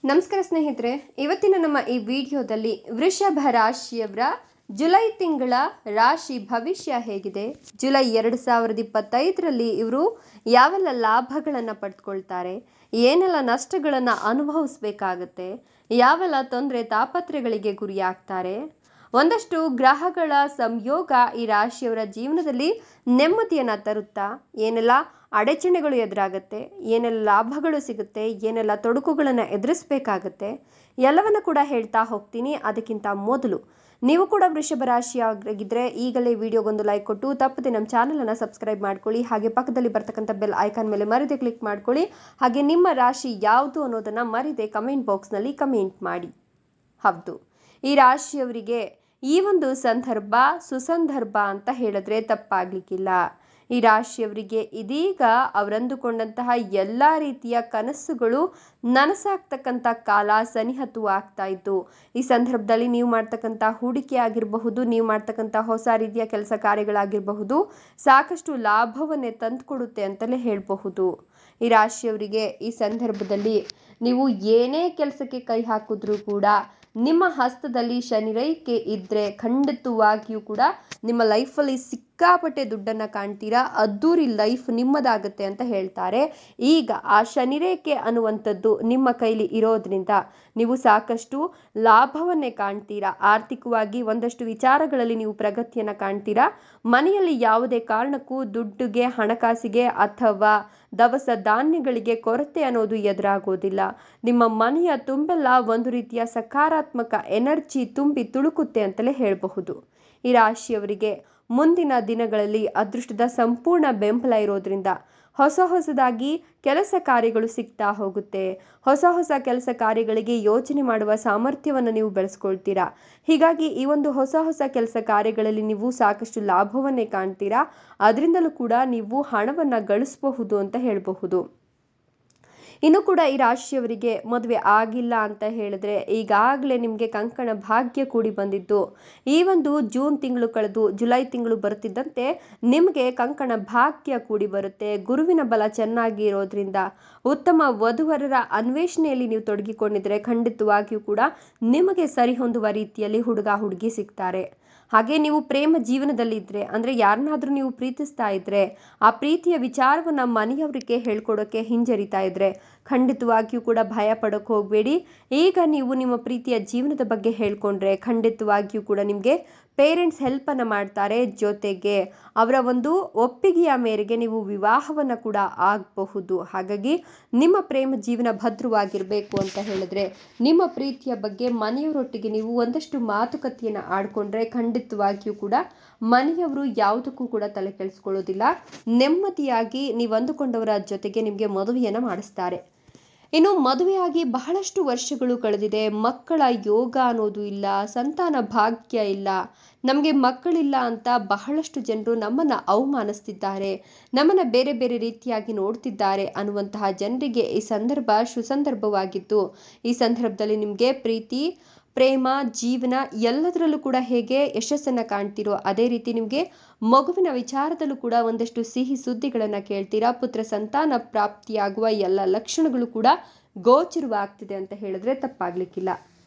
ನಮಸ್ಕಾರ ಸ್ನೇಹಿತರೆ, ಇವತ್ತಿನ ನಮ್ಮ ಈ ವಿಡಿಯೋದಲ್ಲಿ ವೃಷಭ ರಾಶಿಯವರ ಜುಲೈ ತಿಂಗಳ ರಾಶಿ ಭವಿಷ್ಯ ಹೇಗಿದೆ, ಜುಲೈ 2025ರಲ್ಲಿ ಇವರು ಯಾವೆಲ್ಲ ಲಾಭಗಳನ್ನು ಪಡೆದುಕೊಳ್ತಾರೆ, ಏನೆಲ್ಲ ನಷ್ಟಗಳನ್ನು ಅನುಭವಿಸಬೇಕಾಗತ್ತೆ, ಯಾವೆಲ್ಲ ತೊಂದರೆ ತಾಪತ್ರೆಗಳಿಗೆ ಗುರಿಯಾಗ್ತಾರೆ, ಒಂದಷ್ಟು ಗ್ರಹಗಳ ಸಂಯೋಗ ಈ ರಾಶಿಯವರ ಜೀವನದಲ್ಲಿ ನೆಮ್ಮದಿಯನ್ನು ತರುತ್ತಾ, ಏನೆಲ್ಲ ಅಡಚಣೆಗಳು ಎದುರಾಗುತ್ತೆ, ಏನೆಲ್ಲ ಲಾಭಗಳು ಸಿಗುತ್ತೆ, ಏನೆಲ್ಲ ತೊಡಕುಗಳನ್ನು ಎದುರಿಸಬೇಕಾಗತ್ತೆ ಎಲ್ಲವನ್ನು ಕೂಡ ಹೇಳ್ತಾ ಹೋಗ್ತೀನಿ. ಅದಕ್ಕಿಂತ ಮೊದಲು ನೀವು ಕೂಡ ವೃಷಭ ರಾಶಿಯಾಗಿದ್ದರೆ ಈಗಲೇ ವಿಡಿಯೋಗೊಂದು ಲೈಕ್ ಕೊಟ್ಟು ತಪ್ಪದೆ ನಮ್ಮ ಚಾನಲನ್ನು ಸಬ್ಸ್ಕ್ರೈಬ್ ಮಾಡ್ಕೊಳ್ಳಿ. ಹಾಗೆ ಪಕ್ಕದಲ್ಲಿ ಬರ್ತಕ್ಕಂಥ ಬೆಲ್ ಐಕಾನ್ ಮೇಲೆ ಮರಿದೆ ಕ್ಲಿಕ್ ಮಾಡ್ಕೊಳ್ಳಿ. ಹಾಗೆ ನಿಮ್ಮ ರಾಶಿ ಯಾವುದು ಅನ್ನೋದನ್ನು ಮರಿದೆ ಕಮೆಂಟ್ ಬಾಕ್ಸ್ನಲ್ಲಿ ಕಮೆಂಟ್ ಮಾಡಿ. ಹೌದು, ಈ ರಾಶಿಯವರಿಗೆ ಈ ಒಂದು ಸಂದರ್ಭ ಸುಸಂದರ್ಭ ಅಂತ ಹೇಳಿದ್ರೆ ತಪ್ಪಾಗಲಿಕ್ಕಿಲ್ಲ. ಈ ರಾಶಿಯವರಿಗೆ ಇದೀಗ ಅವರಂದುಕೊಂಡಂತಹ ಎಲ್ಲ ರೀತಿಯ ಕನಸುಗಳು ನನಸಾಗ್ತಕ್ಕಂಥ ಕಾಲ ಸನಿಹತವಾಗ್ತಾ ಇತ್ತು. ಈ ಸಂದರ್ಭದಲ್ಲಿ ನೀವು ಮಾಡ್ತಕ್ಕಂಥ ಹೂಡಿಕೆ ಆಗಿರಬಹುದು, ನೀವು ಮಾಡ್ತಕ್ಕಂಥ ಹೊಸ ರೀತಿಯ ಕೆಲಸ ಕಾರ್ಯಗಳಾಗಿರಬಹುದು, ಸಾಕಷ್ಟು ಲಾಭವನ್ನೇ ತಂದುಕೊಡುತ್ತೆ ಅಂತಲೇ ಹೇಳಬಹುದು. ಈ ರಾಶಿಯವರಿಗೆ ಈ ಸಂದರ್ಭದಲ್ಲಿ ನೀವು ಏನೇ ಕೆಲಸಕ್ಕೆ ಕೈ ಹಾಕಿದ್ರೂ ಕೂಡ ನಿಮ್ಮ ಹಸ್ತದಲ್ಲಿ ಶನಿ ರೇಖೆ ಇದ್ದರೆ ಖಂಡಿತವಾಗಿಯೂ ಕೂಡ ನಿಮ್ಮ ಲೈಫಲ್ಲಿ ಸಿಕ್ಕಾಪಟ್ಟೆ ದುಡ್ಡನ್ನು ಕಾಣ್ತೀರಾ, ಅದ್ದೂರಿ ಲೈಫ್ ನಿಮ್ಮದಾಗುತ್ತೆ ಅಂತ ಹೇಳ್ತಾರೆ. ಈಗ ಆ ಶನಿ ರೇಖೆ ಅನ್ನುವಂಥದ್ದು ನಿಮ್ಮ ಕೈಲಿ ಇರೋದ್ರಿಂದ ನೀವು ಸಾಕಷ್ಟು ಲಾಭವನ್ನೇ ಕಾಣ್ತೀರಾ. ಆರ್ಥಿಕವಾಗಿ ಒಂದಷ್ಟು ವಿಚಾರಗಳಲ್ಲಿ ನೀವು ಪ್ರಗತಿಯನ್ನು ಕಾಣ್ತೀರಾ. ಮನೆಯಲ್ಲಿ ಯಾವುದೇ ಕಾರಣಕ್ಕೂ ದುಡ್ಡಿಗೆ, ಹಣಕಾಸಿಗೆ ಅಥವಾ ದವಸ ಧಾನ್ಯಗಳಿಗೆ ಕೊರತೆ ಅನ್ನೋದು ಎದುರಾಗೋದಿಲ್ಲ. ನಿಮ್ಮ ಮನೆಯ ತುಂಬೆಲ್ಲ ಒಂದು ರೀತಿಯ ಸಕಾರಾತ್ಮಕ ಎನರ್ಜಿ ತುಂಬಿ ತುಳುಕುತ್ತೆ ಅಂತಲೇ ಹೇಳಬಹುದು. ಈ ರಾಶಿಯವರಿಗೆ ಮುಂದಿನ ದಿನಗಳಲ್ಲಿ ಅದೃಷ್ಟದ ಸಂಪೂರ್ಣ ಬೆಂಬಲ ಇರೋದ್ರಿಂದ ಹೊಸದಾಗಿ ಕೆಲಸ ಕಾರ್ಯಗಳು ಸಿಗ್ತಾ ಹೋಗುತ್ತೆ. ಹೊಸ ಕೆಲಸ ಕಾರ್ಯಗಳಿಗೆ ಯೋಚನೆ ಮಾಡುವ ಸಾಮರ್ಥ್ಯವನ್ನು ನೀವು ಬೆಳೆಸ್ಕೊಳ್ತೀರಾ. ಹೀಗಾಗಿ ಈ ಒಂದು ಹೊಸ ಕೆಲಸ ಕಾರ್ಯಗಳಲ್ಲಿ ನೀವು ಸಾಕಷ್ಟು ಲಾಭವನ್ನೇ ಕಾಣ್ತೀರಾ. ಅದರಿಂದಲೂ ಕೂಡ ನೀವು ಹಣವನ್ನು ಗಳಿಸಬಹುದು ಅಂತ ಹೇಳಬಹುದು. ಇನ್ನು ಕೂಡ ಈ ರಾಶಿಯವರಿಗೆ ಮದುವೆ ಆಗಿಲ್ಲ ಅಂತ ಹೇಳಿದ್ರೆ ಈಗಾಗಲೇ ನಿಮಗೆ ಕಂಕಣ ಭಾಗ್ಯ ಕೂಡಿ ಬಂದಿದ್ದು, ಈ ಒಂದು ಜೂನ್ ತಿಂಗಳು ಕಳೆದು ಜುಲೈ ತಿಂಗಳು ಬರುತ್ತಿದ್ದಂತೆ ನಿಮಗೆ ಕಂಕಣ ಭಾಗ್ಯ ಕೂಡಿ ಬರುತ್ತೆ. ಗುರುವಿನ ಬಲ ಚೆನ್ನಾಗಿ ಇರೋದ್ರಿಂದ ಉತ್ತಮ ವಧುವರರ ಅನ್ವೇಷಣೆಯಲ್ಲಿ ನೀವು ತೊಡಗಿಕೊಂಡಿದ್ರೆ ಖಂಡಿತವಾಗಿಯೂ ಕೂಡ ನಿಮಗೆ ಸರಿಹೊಂದುವ ರೀತಿಯಲ್ಲಿ ಹುಡುಗಿ ಸಿಗ್ತಾರೆ. ಹಾಗೆ ನೀವು ಪ್ರೇಮ ಜೀವನದಲ್ಲಿದ್ದರೆ, ಅಂದರೆ ಯಾರನ್ನಾದರೂ ನೀವು ಪ್ರೀತಿಸ್ತಾ ಇದ್ದರೆ, ಆ ಪ್ರೀತಿಯ ವಿಚಾರವನ್ನು ಮನೆಯವರಿಗೆ ಹೇಳ್ಕೊಡೋಕ್ಕೆ ಹಿಂಜರಿತಾ ಇದ್ದರೆ ಖಂಡಿತವಾಗಿಯೂ ಕೂಡ ಭಯ ಪಡೋಕ್ಕೆ ಹೋಗಬೇಡಿ. ಈಗ ನೀವು ನಿಮ್ಮ ಪ್ರೀತಿಯ ಜೀವನದ ಬಗ್ಗೆ ಹೇಳ್ಕೊಂಡ್ರೆ ಖಂಡಿತವಾಗಿಯೂ ಕೂಡ ನಿಮಗೆ ಪೇರೆಂಟ್ಸ್ ಹೆಲ್ಪನ್ನು ಮಾಡ್ತಾರೆ. ಜೊತೆಗೆ ಅವರ ಒಂದು ಒಪ್ಪಿಗೆಯ ಮೇರೆಗೆ ನೀವು ವಿವಾಹವನ್ನು ಕೂಡ ಆಗಬಹುದು. ಹಾಗಾಗಿ ನಿಮ್ಮ ಪ್ರೇಮ ಜೀವನ ಭದ್ರವಾಗಿರಬೇಕು ಅಂತ ಹೇಳಿದ್ರೆ ನಿಮ್ಮ ಪ್ರೀತಿಯ ಬಗ್ಗೆ ಮನೆಯವರೊಟ್ಟಿಗೆ ನೀವು ಒಂದಷ್ಟು ಮಾತುಕತೆಯನ್ನು ಆಡಿಕೊಂಡ್ರೆ ಖಂಡಿತವಾಗಿಯೂ ಕೂಡ ಮನೆಯವರು ಯಾವುದಕ್ಕೂ ಕೂಡ ತಲೆ ಕೆಡಿಸ್ಕೊಳ್ಳೋದಿಲ್ಲ. ನೆಮ್ಮದಿಯಾಗಿ ನೀವು ಅಂದುಕೊಂಡವರ ಜೊತೆಗೆ ನಿಮಗೆ ಮದುವೆಯನ್ನು ಮಾಡಿಸ್ತಾರೆ. ಇನ್ನು ಮದುವೆಯಾಗಿ ಬಹಳಷ್ಟು ವರ್ಷಗಳು ಕಳೆದಿದೆ, ಮಕ್ಕಳ ಯೋಗ ಅನ್ನೋದು ಇಲ್ಲ, ಸಂತಾನ ಭಾಗ್ಯ ಇಲ್ಲ, ನಮಗೆ ಮಕ್ಕಳಿಲ್ಲ ಅಂತ ಬಹಳಷ್ಟು ಜನರು ನಮ್ಮನ್ನು ಅವಮಾನಿಸ್ತಿದ್ದಾರೆ, ನಮ್ಮನ್ನು ಬೇರೆ ಬೇರೆ ರೀತಿಯಾಗಿ ನೋಡ್ತಿದ್ದಾರೆ ಅನ್ನುವಂತಹ ಜನರಿಗೆ ಈ ಸಂದರ್ಭ ಸುಸಂದರ್ಭವಾಗಿತ್ತು. ಈ ಸಂದರ್ಭದಲ್ಲಿ ನಿಮಗೆ ಪ್ರೀತಿ, ಪ್ರೇಮ, ಜೀವನ ಎಲ್ಲದರಲ್ಲೂ ಕೂಡ ಹೇಗೆ ಯಶಸ್ಸನ್ನು ಕಾಣ್ತಿರೋ ಅದೇ ರೀತಿ ನಿಮಗೆ ಮಗುವಿನ ವಿಚಾರದಲ್ಲೂ ಕೂಡ ಒಂದಷ್ಟು ಸಿಹಿ ಸುದ್ದಿಗಳನ್ನು ಕೇಳ್ತೀರಾ. ಪುತ್ರ ಸಂತಾನ ಪ್ರಾಪ್ತಿಯಾಗುವ ಎಲ್ಲ ಲಕ್ಷಣಗಳು ಕೂಡ ಗೋಚರವಾಗ್ತಿದೆ ಅಂತ ಹೇಳಿದ್ರೆ ತಪ್ಪಾಗಲಿಕ್ಕಿಲ್ಲ.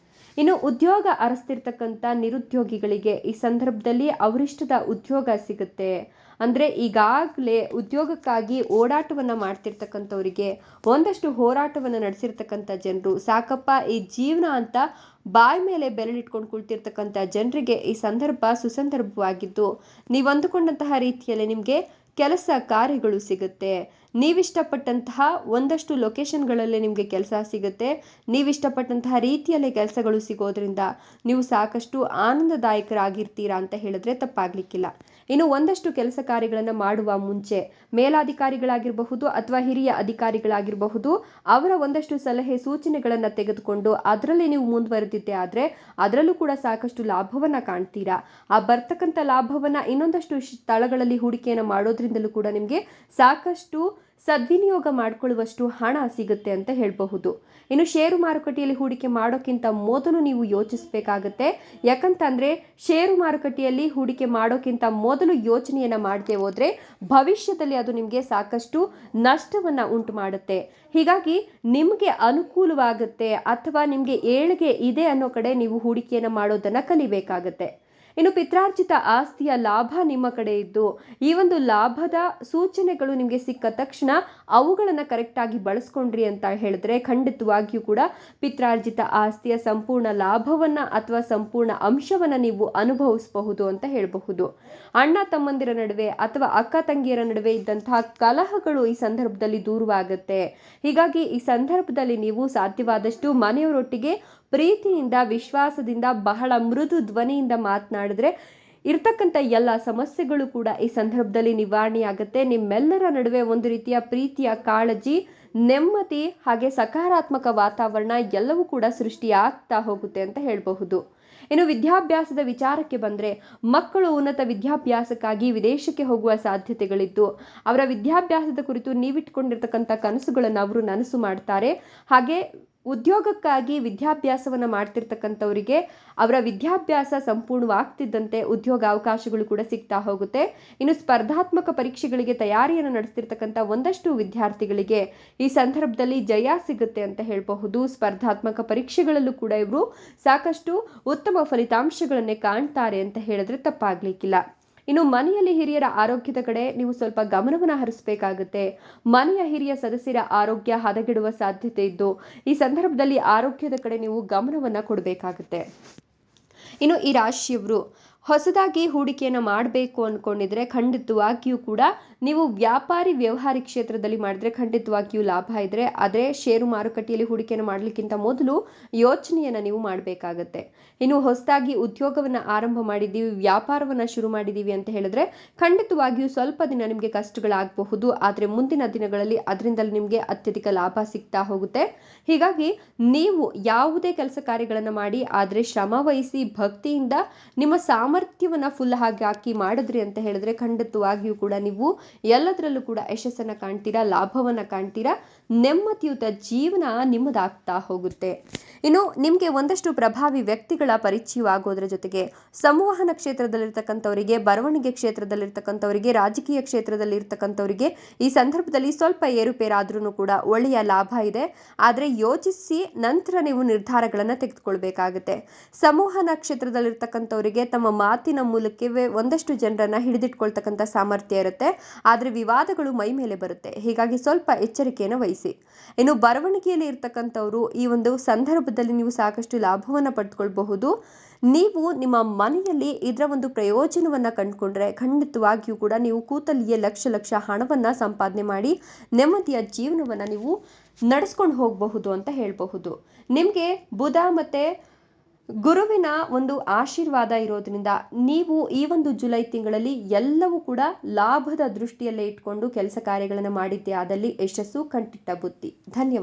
ಇನ್ನು ಉದ್ಯೋಗ ಅರಸ್ತಿರ್ತಕ್ಕಂಥ ನಿರುದ್ಯೋಗಿಗಳಿಗೆ ಈ ಸಂದರ್ಭದಲ್ಲಿ ಅವರಿಷ್ಟದ ಉದ್ಯೋಗ ಸಿಗುತ್ತೆ. ಅಂದರೆ ಈಗಾಗಲೇ ಉದ್ಯೋಗಕ್ಕಾಗಿ ಓಡಾಟವನ್ನು ಮಾಡ್ತಿರ್ತಕ್ಕಂಥವರಿಗೆ, ಒಂದಷ್ಟು ಹೋರಾಟವನ್ನು ನಡೆಸಿರ್ತಕ್ಕಂಥ ಜನರು, ಸಾಕಪ್ಪ ಈ ಜೀವನ ಅಂತ ಬಾಯಿ ಮೇಲೆ ಬೆರಳಿಟ್ಕೊಂಡು ಕುಳಿತಿರ್ತಕ್ಕಂಥ ಜನರಿಗೆ ಈ ಸಂದರ್ಭ ಸುಸಂದರ್ಭವಾಗಿದ್ದು ನೀವು ಅಂದುಕೊಂಡಂತಹ ರೀತಿಯಲ್ಲಿ ನಿಮಗೆ ಕೆಲಸ ಕಾರ್ಯಗಳು ಸಿಗುತ್ತೆ. ನೀವಿಷ್ಟಪಟ್ಟಂತಹ ಒಂದಷ್ಟು ಲೊಕೇಶನ್ಗಳಲ್ಲೇ ನಿಮಗೆ ಕೆಲಸ ಸಿಗುತ್ತೆ. ನೀವಿಷ್ಟಪಟ್ಟಂತಹ ರೀತಿಯಲ್ಲೇ ಕೆಲಸಗಳು ಸಿಗೋದ್ರಿಂದ ನೀವು ಸಾಕಷ್ಟು ಆನಂದದಾಯಕರಾಗಿರ್ತೀರಾ ಅಂತ ಹೇಳಿದ್ರೆ ತಪ್ಪಾಗಲಿಕ್ಕಿಲ್ಲ. ಇನ್ನು ಒಂದಷ್ಟು ಕೆಲಸ ಕಾರ್ಯಗಳನ್ನು ಮಾಡುವ ಮುಂಚೆ ಮೇಲಾಧಿಕಾರಿಗಳಾಗಿರಬಹುದು ಅಥವಾ ಹಿರಿಯ ಅಧಿಕಾರಿಗಳಾಗಿರಬಹುದು ಅವರ ಒಂದಷ್ಟು ಸಲಹೆ ಸೂಚನೆಗಳನ್ನು ತೆಗೆದುಕೊಂಡು ಅದರಲ್ಲಿ ನೀವು ಮುಂದುವರೆದಿದ್ದೆ ಆದರೆ ಅದರಲ್ಲೂ ಕೂಡ ಸಾಕಷ್ಟು ಲಾಭವನ್ನು ಕಾಣ್ತೀರಾ. ಆ ಬರ್ತಕ್ಕಂಥ ಲಾಭವನ್ನು ಇನ್ನೊಂದಷ್ಟು ಸ್ಥಳಗಳಲ್ಲಿ ಹೂಡಿಕೆಯನ್ನು ಮಾಡೋದ್ರಿಂದಲೂ ಕೂಡ ನಿಮಗೆ ಸಾಕಷ್ಟು ಸದ್ವಿನಿಯೋಗ ಮಾಡಿಕೊಳ್ಳುವಷ್ಟು ಹಣ ಸಿಗುತ್ತೆ ಅಂತ ಹೇಳಬಹುದು. ಇನ್ನು ಷೇರು ಮಾರುಕಟ್ಟೆಯಲ್ಲಿ ಹೂಡಿಕೆ ಮಾಡೋಕ್ಕಿಂತ ಮೊದಲು ನೀವು ಯೋಚಿಸಬೇಕಾಗುತ್ತೆ. ಯಾಕಂತಂದರೆ ಷೇರು ಮಾರುಕಟ್ಟೆಯಲ್ಲಿ ಹೂಡಿಕೆ ಮಾಡೋಕ್ಕಿಂತ ಮೊದಲು ಯೋಚನೆಯನ್ನು ಮಾಡದೆ ಹೋದರೆ ಭವಿಷ್ಯದಲ್ಲಿ ಅದು ನಿಮಗೆ ಸಾಕಷ್ಟು ನಷ್ಟವನ್ನು ಉಂಟು ಮಾಡುತ್ತೆ. ಹೀಗಾಗಿ ನಿಮಗೆ ಅನುಕೂಲವಾಗುತ್ತೆ ಅಥವಾ ನಿಮಗೆ ಏಳಿಗೆ ಇದೆ ಅನ್ನೋ ಕಡೆ ನೀವು ಹೂಡಿಕೆಯನ್ನು ಮಾಡೋದನ್ನು ಕಲಿಬೇಕಾಗತ್ತೆ. ಇನ್ನು ಪಿತ್ರಾರ್ಜಿತ ಆಸ್ತಿಯ ಲಾಭ ನಿಮ್ಮ ಕಡೆ ಇದ್ದು ಈ ಒಂದು ಲಾಭದ ಸೂಚನೆಗಳು ನಿಮಗೆ ಸಿಕ್ಕ ತಕ್ಷಣ ಅವುಗಳನ್ನು ಕರೆಕ್ಟಾಗಿ ಬಳಸ್ಕೊಂಡ್ರಿ ಅಂತ ಹೇಳಿದ್ರೆ ಖಂಡಿತವಾಗಿಯೂ ಕೂಡ ಪಿತ್ರಾರ್ಜಿತ ಆಸ್ತಿಯ ಸಂಪೂರ್ಣ ಲಾಭವನ್ನು ಅಥವಾ ಸಂಪೂರ್ಣ ಅಂಶವನ್ನು ನೀವು ಅನುಭವಿಸಬಹುದು ಅಂತ ಹೇಳಬಹುದು. ಅಣ್ಣ ತಮ್ಮಂದಿರ ನಡುವೆ ಅಥವಾ ಅಕ್ಕ ತಂಗಿಯರ ನಡುವೆ ಇದ್ದಂತಹ ಕಲಹಗಳು ಈ ಸಂದರ್ಭದಲ್ಲಿ ದೂರವಾಗುತ್ತೆ. ಹೀಗಾಗಿ ಈ ಸಂದರ್ಭದಲ್ಲಿ ನೀವು ಸಾಧ್ಯವಾದಷ್ಟು ಮನೆಯವರೊಟ್ಟಿಗೆ ಪ್ರೀತಿಯಿಂದ ವಿಶ್ವಾಸದಿಂದ ಬಹಳ ಮೃದು ಧ್ವನಿಯಿಂದ ಮಾತನಾಡಿದ್ರೆ ಇರ್ತಕ್ಕಂಥ ಎಲ್ಲ ಸಮಸ್ಯೆಗಳು ಕೂಡ ಈ ಸಂದರ್ಭದಲ್ಲಿ ನಿವಾರಣೆಯಾಗುತ್ತೆ. ನಿಮ್ಮೆಲ್ಲರ ನಡುವೆ ಒಂದು ರೀತಿಯ ಪ್ರೀತಿಯ ಕಾಳಜಿ, ನೆಮ್ಮದಿ ಹಾಗೆ ಸಕಾರಾತ್ಮಕ ವಾತಾವರಣ ಎಲ್ಲವೂ ಕೂಡ ಸೃಷ್ಟಿಯಾಗ್ತಾ ಹೋಗುತ್ತೆ ಅಂತ ಹೇಳಬಹುದು. ಇನ್ನು ವಿದ್ಯಾಭ್ಯಾಸದ ವಿಚಾರಕ್ಕೆ ಬಂದರೆ ಮಕ್ಕಳು ಉನ್ನತ ವಿದ್ಯಾಭ್ಯಾಸಕ್ಕಾಗಿ ವಿದೇಶಕ್ಕೆ ಹೋಗುವ ಸಾಧ್ಯತೆಗಳಿದ್ದು ಅವರ ವಿದ್ಯಾಭ್ಯಾಸದ ಕುರಿತು ನೀವಿಟ್ಕೊಂಡಿರ್ತಕ್ಕಂಥ ಕನಸುಗಳನ್ನು ಅವರು ನನಸು ಮಾಡ್ತಾರೆ. ಹಾಗೆ ಉದ್ಯೋಗಕ್ಕಾಗಿ ವಿದ್ಯಾಭ್ಯಾಸವನ್ನು ಮಾಡ್ತಿರ್ತಕ್ಕಂಥವರಿಗೆ ಅವರ ವಿದ್ಯಾಭ್ಯಾಸ ಸಂಪೂರ್ಣವಾಗ್ತಿದ್ದಂತೆ ಉದ್ಯೋಗ ಅವಕಾಶಗಳು ಕೂಡ ಸಿಗ್ತಾ ಹೋಗುತ್ತೆ. ಇನ್ನು ಸ್ಪರ್ಧಾತ್ಮಕ ಪರೀಕ್ಷೆಗಳಿಗೆ ತಯಾರಿಯನ್ನು ನಡೆಸ್ತಿರ್ತಕ್ಕಂಥ ಒಂದಷ್ಟು ವಿದ್ಯಾರ್ಥಿಗಳಿಗೆ ಈ ಸಂದರ್ಭದಲ್ಲಿ ಜಯ ಸಿಗುತ್ತೆ ಅಂತ ಹೇಳಬಹುದು. ಸ್ಪರ್ಧಾತ್ಮಕ ಪರೀಕ್ಷೆಗಳಲ್ಲೂ ಕೂಡ ಇವರು ಸಾಕಷ್ಟು ಉತ್ತಮ ಫಲಿತಾಂಶಗಳನ್ನೇ ಕಾಣ್ತಾರೆ ಅಂತ ಹೇಳಿದ್ರೆ ತಪ್ಪಾಗ್ಲಿಕ್ಕಿಲ್ಲ. ಇನ್ನು ಮನೆಯಲ್ಲಿ ಹಿರಿಯರ ಆರೋಗ್ಯದ ಕಡೆ ನೀವು ಸ್ವಲ್ಪ ಗಮನವನ್ನು ಹರಿಸಬೇಕಾಗುತ್ತೆ. ಮನೆಯ ಹಿರಿಯ ಸದಸ್ಯರ ಆರೋಗ್ಯ ಹದಗೆಡುವ ಸಾಧ್ಯತೆ ಇದ್ದು ಈ ಸಂದರ್ಭದಲ್ಲಿ ಆರೋಗ್ಯದ ಕಡೆ ನೀವು ಗಮನವನ್ನು ಕೊಡಬೇಕಾಗುತ್ತೆ. ಇನ್ನು ಈ ರಾಶಿಯವರು ಹೊಸದಾಗಿ ಹೂಡಿಕೆಯನ್ನು ಮಾಡಬೇಕು ಅಂದ್ಕೊಂಡಿದ್ರೆ ಖಂಡಿತವಾಗಿಯೂ ಕೂಡ ನೀವು ವ್ಯಾಪಾರಿ ವ್ಯವಹಾರಿ ಕ್ಷೇತ್ರದಲ್ಲಿ ಮಾಡಿದ್ರೆ ಖಂಡಿತವಾಗಿಯೂ ಲಾಭ ಇದ್ರೆ, ಆದರೆ ಷೇರು ಮಾರುಕಟ್ಟೆಯಲ್ಲಿ ಹೂಡಿಕೆಯನ್ನು ಮಾಡಲಿಕ್ಕಿಂತ ಮೊದಲು ಯೋಚನೆಯನ್ನು ನೀವು ಮಾಡಬೇಕಾಗತ್ತೆ. ಇನ್ನು ಹೊಸದಾಗಿ ಉದ್ಯೋಗವನ್ನು ಆರಂಭ ಮಾಡಿದ್ದೀವಿ, ವ್ಯಾಪಾರವನ್ನು ಶುರು ಮಾಡಿದ್ದೀವಿ ಅಂತ ಹೇಳಿದ್ರೆ ಖಂಡಿತವಾಗಿಯೂ ಸ್ವಲ್ಪ ದಿನ ನಿಮಗೆ ಕಷ್ಟಗಳಾಗಬಹುದು, ಆದರೆ ಮುಂದಿನ ದಿನಗಳಲ್ಲಿ ಅದರಿಂದಲೇ ನಿಮಗೆ ಅತ್ಯಧಿಕ ಲಾಭ ಸಿಗ್ತಾ ಹೋಗುತ್ತೆ. ಹೀಗಾಗಿ ನೀವು ಯಾವುದೇ ಕೆಲಸ ಕಾರ್ಯಗಳನ್ನು ಮಾಡಿ ಆದರೆ ಶ್ರಮ ವಹಿಸಿ ಭಕ್ತಿಯಿಂದ ನಿಮ್ಮ ಸಾಮರ್ಥ್ಯವನ್ನು ಫುಲ್ ಹಾಕಿ ಮಾಡಿದ್ರಿ ಅಂತ ಹೇಳಿದ್ರೆ ಖಂಡಿತವಾಗಿಯೂ ಕೂಡ ನೀವು ಎಲ್ಲದರಲ್ಲೂ ಕೂಡ ಯಶಸ್ಸನ್ನು ಕಾಣ್ತೀರಾ, ಲಾಭವನ್ನು ಕಾಣ್ತೀರಾ, ನೆಮ್ಮದಿಯುತ ಜೀವನ ನಿಮ್ಮದಾಗ್ತಾ ಹೋಗುತ್ತೆ. ಇನ್ನು ನಿಮಗೆ ಒಂದಷ್ಟು ಪ್ರಭಾವಿ ವ್ಯಕ್ತಿಗಳ ಪರಿಚಯವಾಗೋದ್ರ ಜೊತೆಗೆ ಸಂವಹನ ಕ್ಷೇತ್ರದಲ್ಲಿರ್ತಕ್ಕಂಥವರಿಗೆ, ಬರವಣಿಗೆ ಕ್ಷೇತ್ರದಲ್ಲಿರ್ತಕ್ಕಂಥವರಿಗೆ, ರಾಜಕೀಯ ಕ್ಷೇತ್ರದಲ್ಲಿರ್ತಕ್ಕಂಥವರಿಗೆ ಈ ಸಂದರ್ಭದಲ್ಲಿ ಸ್ವಲ್ಪ ಏರುಪೇರಾದ್ರೂ ಕೂಡ ಒಳ್ಳೆಯ ಲಾಭ ಇದೆ. ಆದರೆ ಯೋಚಿಸಿ ನಂತರ ನೀವು ನಿರ್ಧಾರಗಳನ್ನು ತೆಗೆದುಕೊಳ್ಬೇಕಾಗುತ್ತೆ. ಸಂವಹನ ಕ್ಷೇತ್ರದಲ್ಲಿರ್ತಕ್ಕಂಥವರಿಗೆ ತಮ್ಮ ಮಾತಿನ ಮೂಲಕವೇ ಒಂದಷ್ಟು ಜನರನ್ನ ಹಿಡಿದಿಟ್ಕೊಳ್ತಕ್ಕಂಥ ಸಾಮರ್ಥ್ಯ ಇರುತ್ತೆ, ಆದರೆ ವಿವಾದಗಳು ಮೈ ಮೇಲೆ ಬರುತ್ತೆ. ಹೀಗಾಗಿ ಸ್ವಲ್ಪ ಎಚ್ಚರಿಕೆಯನ್ನು ವಹಿಸಿ. ಇನ್ನು ಬರವಣಿಗೆಯಲ್ಲಿ ಇರ್ತಕ್ಕಂಥವರು ಈ ಒಂದು ಸಂದರ್ಭದಲ್ಲಿ ನೀವು ಸಾಕಷ್ಟು ಲಾಭವನ್ನು ಪಡೆದುಕೊಳ್ಬಹುದು. ನೀವು ನಿಮ್ಮ ಮನೆಯಲ್ಲಿ ಇದರ ಒಂದು ಪ್ರಯೋಜನವನ್ನು ಕಂಡುಕೊಂಡ್ರೆ ಖಂಡಿತವಾಗಿಯೂ ಕೂಡ ನೀವು ಕೂತಲ್ಲಿಯೇ ಲಕ್ಷ ಹಣವನ್ನು ಸಂಪಾದನೆ ಮಾಡಿ ನೆಮ್ಮದಿಯ ಜೀವನವನ್ನು ನೀವು ನಡೆಸ್ಕೊಂಡು ಹೋಗಬಹುದು ಅಂತ ಹೇಳಬಹುದು. ನಿಮಗೆ ಬುಧ ಮತ್ತು ಗುರುವಿನ ಒಂದು ಆಶೀರ್ವಾದ ಇರೋದ್ರಿಂದ ನೀವು ಈ ಒಂದು ಜುಲೈ ತಿಂಗಳಲ್ಲಿ ಎಲ್ಲವೂ ಕೂಡ ಲಾಭದ ದೃಷ್ಟಿಯಲ್ಲೇ ಇಟ್ಕೊಂಡು ಕೆಲಸ ಕಾರ್ಯಗಳನ್ನು ಮಾಡಿದ್ದೇ ಆದಲ್ಲಿ ಯಶಸ್ಸು ಕಂಠಿಟ್ಟ ಬುತ್ತಿ. ಧನ್ಯವಾದ.